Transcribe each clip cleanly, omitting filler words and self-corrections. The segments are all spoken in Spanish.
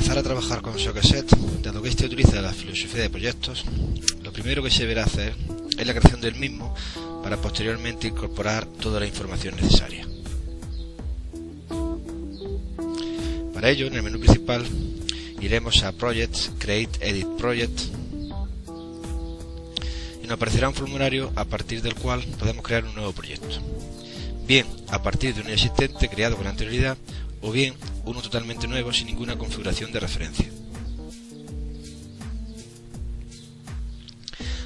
empezar a trabajar con Sockset, dado que este utiliza la filosofía de proyectos, lo primero que se deberá hacer es la creación del mismo para posteriormente incorporar toda la información necesaria. Para ello, en el menú principal iremos a Projects, Create Edit Project y nos aparecerá un formulario a partir del cual podemos crear un nuevo proyecto, bien a partir de un existente creado con anterioridad o bien uno totalmente nuevo sin ninguna configuración de referencia.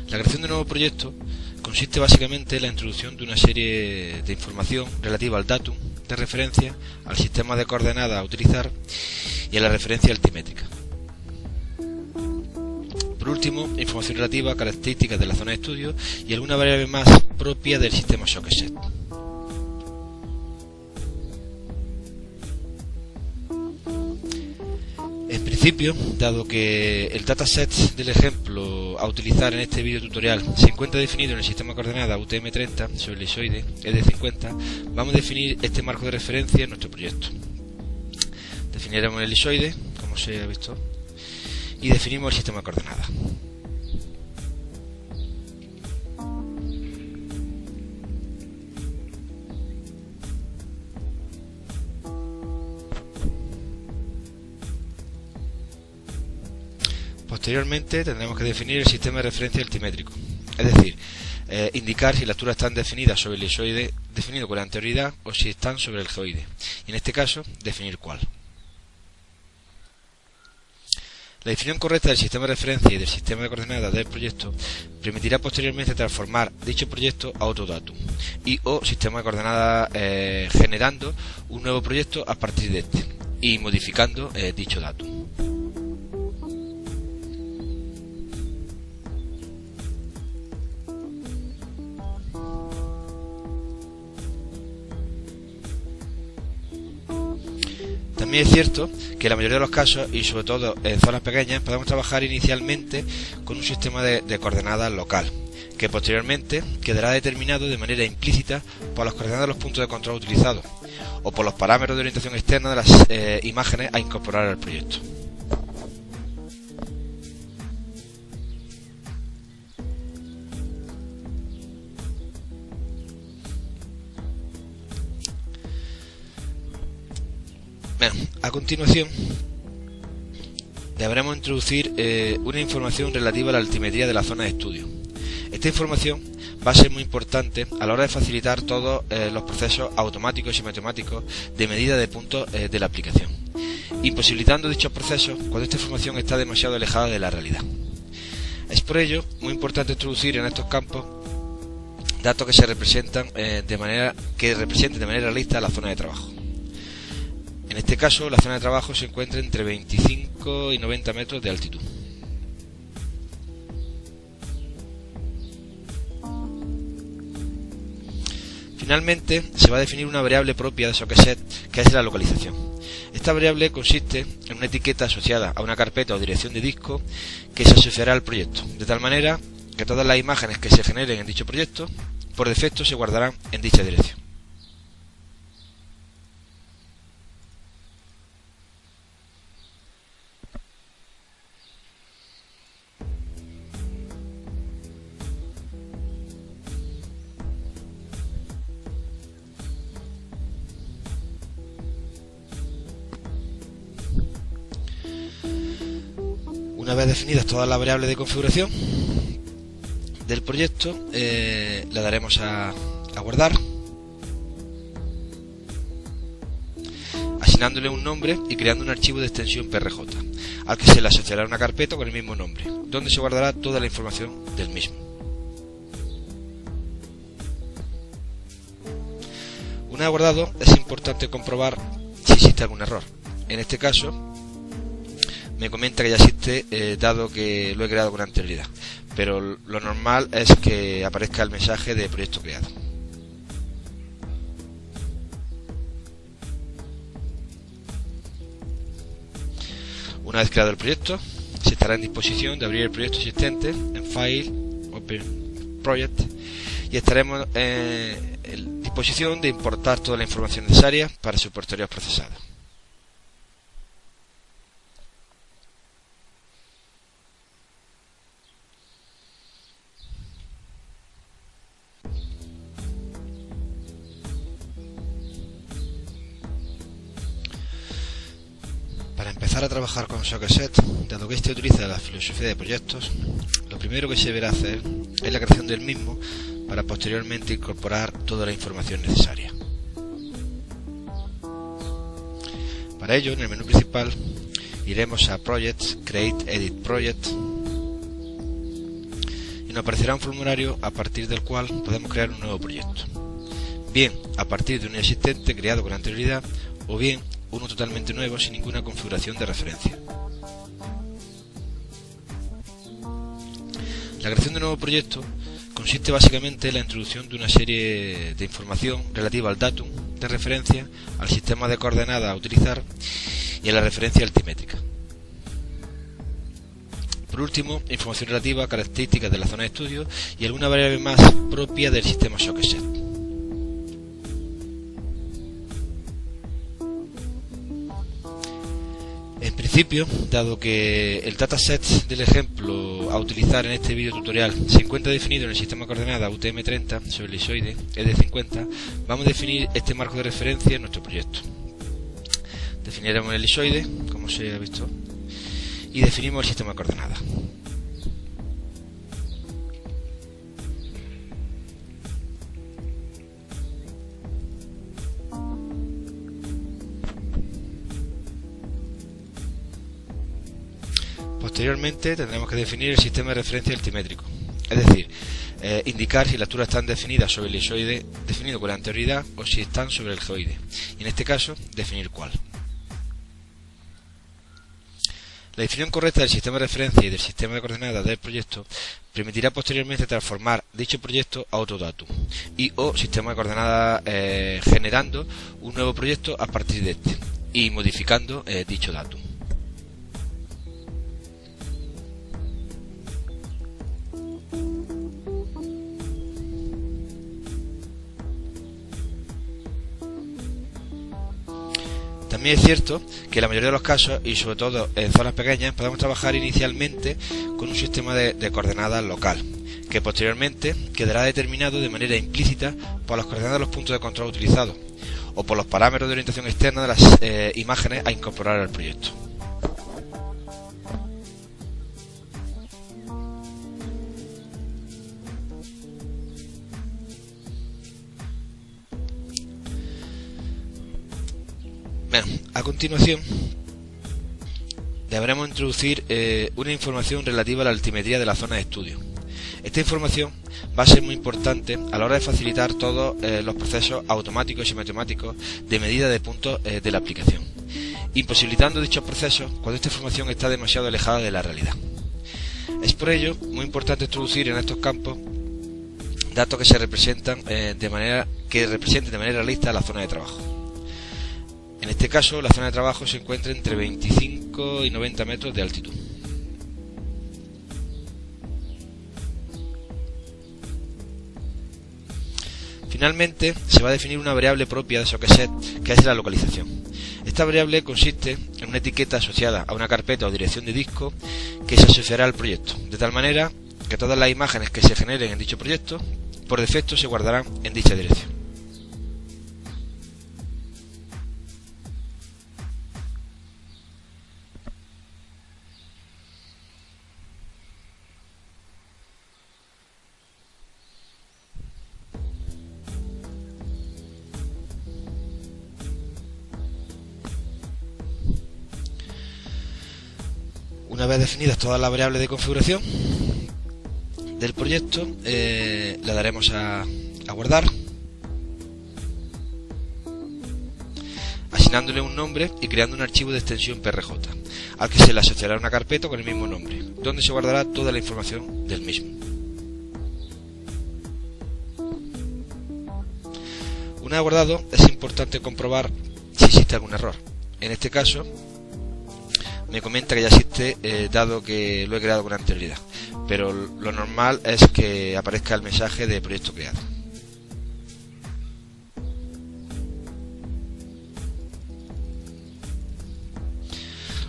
La creación de un nuevo proyecto consiste básicamente en la introducción de una serie de información relativa al datum de referencia, al sistema de coordenadas a utilizar y a la referencia altimétrica. Por último, información relativa a características de la zona de estudio y alguna variable más propia del sistema Sockset. En principio, dado que el dataset del ejemplo a utilizar en este vídeo tutorial se encuentra definido en el sistema de coordenadas UTM-30 sobre el elisoide ED50, vamos a definir este marco de referencia en nuestro proyecto. Definiremos el elisoide, como se ha visto, y definimos el sistema de coordenadas. Posteriormente tendremos que definir el sistema de referencia altimétrico, es decir, indicar si las alturas están definidas sobre el elisoide definido con anterioridad o si están sobre el geoide, y en este caso definir cuál. La definición correcta del sistema de referencia y del sistema de coordenadas del proyecto permitirá posteriormente transformar dicho proyecto a otro datum y o sistema de coordenadas generando un nuevo proyecto a partir de este y modificando dicho datum. También es cierto que en la mayoría de los casos, y sobre todo en zonas pequeñas, podemos trabajar inicialmente con un sistema de coordenadas local, que posteriormente quedará determinado de manera implícita por las coordenadas de los puntos de control utilizados, o por los parámetros de orientación externa de las imágenes a incorporar al proyecto. A continuación deberemos introducir una información relativa a la altimetría de la zona de estudio. Esta información va a ser muy importante a la hora de facilitar todos los procesos automáticos y matemáticos de medida de puntos de la aplicación, imposibilitando dichos procesos cuando esta información está demasiado alejada de la realidad. Es por ello muy importante introducir en estos campos datos que representen de manera realista la zona de trabajo. En este caso, la zona de trabajo se encuentra entre 25 y 90 metros de altitud. Finalmente, se va a definir una variable propia de Sockset, que es la localización. Esta variable consiste en una etiqueta asociada a una carpeta o dirección de disco que se asociará al proyecto, de tal manera que todas las imágenes que se generen en dicho proyecto, por defecto se guardarán en dicha dirección. Una vez definidas todas las variables de configuración del proyecto, le daremos a guardar, asignándole un nombre y creando un archivo de extensión PRJ, al que se le asociará una carpeta con el mismo nombre, donde se guardará toda la información del mismo. Una vez guardado, es importante comprobar si existe algún error. En este caso, me comenta que ya existe, dado que lo he creado con anterioridad, pero lo normal es que aparezca el mensaje de proyecto creado. Una vez creado el proyecto, se estará en disposición de abrir el proyecto existente en File, Open Project, y estaremos en disposición de importar toda la información necesaria para su posterior procesado. empezar a trabajar con Sockset, dado que este utiliza la filosofía de proyectos, lo primero que se deberá hacer es la creación del mismo para posteriormente incorporar toda la información necesaria. Para ello, en el menú principal iremos a Projects, Create Edit Project y nos aparecerá un formulario a partir del cual podemos crear un nuevo proyecto, bien a partir de un existente creado con anterioridad o bien uno totalmente nuevo sin ninguna configuración de referencia. La creación de un nuevo proyecto consiste básicamente en la introducción de una serie de información relativa al datum de referencia, al sistema de coordenadas a utilizar y a la referencia altimétrica. Por último, información relativa a características de la zona de estudio y alguna variable más propia del sistema Sockset. En principio, dado que el dataset del ejemplo a utilizar en este vídeo tutorial se encuentra definido en el sistema de coordenadas UTM-30 sobre el elisoide ED50, vamos a definir este marco de referencia en nuestro proyecto. Definiremos el elisoide, como se ha visto, y definimos el sistema de coordenadas. Posteriormente tendremos que definir el sistema de referencia altimétrico, es decir, indicar si las alturas están definidas sobre el elisoide definido con anterioridad o si están sobre el geoide, y en este caso definir cuál. La definición correcta del sistema de referencia y del sistema de coordenadas del proyecto permitirá posteriormente transformar dicho proyecto a otro datum y o sistema de coordenadas generando un nuevo proyecto a partir de este y modificando dicho datum. También es cierto que en la mayoría de los casos, y sobre todo en zonas pequeñas, podemos trabajar inicialmente con un sistema de coordenadas local, que posteriormente quedará determinado de manera implícita por las coordenadas de los puntos de control utilizados, o por los parámetros de orientación externa de las imágenes a incorporar al proyecto. Bueno, a continuación deberemos introducir una información relativa a la altimetría de la zona de estudio. Esta información va a ser muy importante a la hora de facilitar todos los procesos automáticos y matemáticos de medida de puntos de la aplicación, imposibilitando dichos procesos cuando esta información está demasiado alejada de la realidad. Es por ello muy importante introducir en estos campos datos que representen de manera realista la zona de trabajo. En este caso, la zona de trabajo se encuentra entre 25 y 90 metros de altitud. Finalmente, se va a definir una variable propia de Sockset, que es la localización. Esta variable consiste en una etiqueta asociada a una carpeta o dirección de disco que se asociará al proyecto, de tal manera que todas las imágenes que se generen en dicho proyecto, por defecto se guardarán en dicha dirección. Una vez definidas todas las variables de configuración del proyecto, le daremos a guardar, asignándole un nombre y creando un archivo de extensión PRJ, al que se le asociará una carpeta con el mismo nombre, donde se guardará toda la información del mismo. Una vez guardado, es importante comprobar si existe algún error. En este caso, me comenta que ya existe, dado que lo he creado con anterioridad, pero lo normal es que aparezca el mensaje de proyecto creado.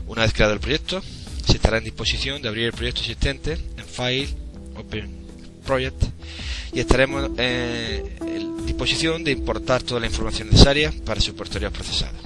Una vez creado el proyecto, se estará en disposición de abrir el proyecto existente en File, Open Project, y estaremos en disposición de importar toda la información necesaria para su posterior procesado.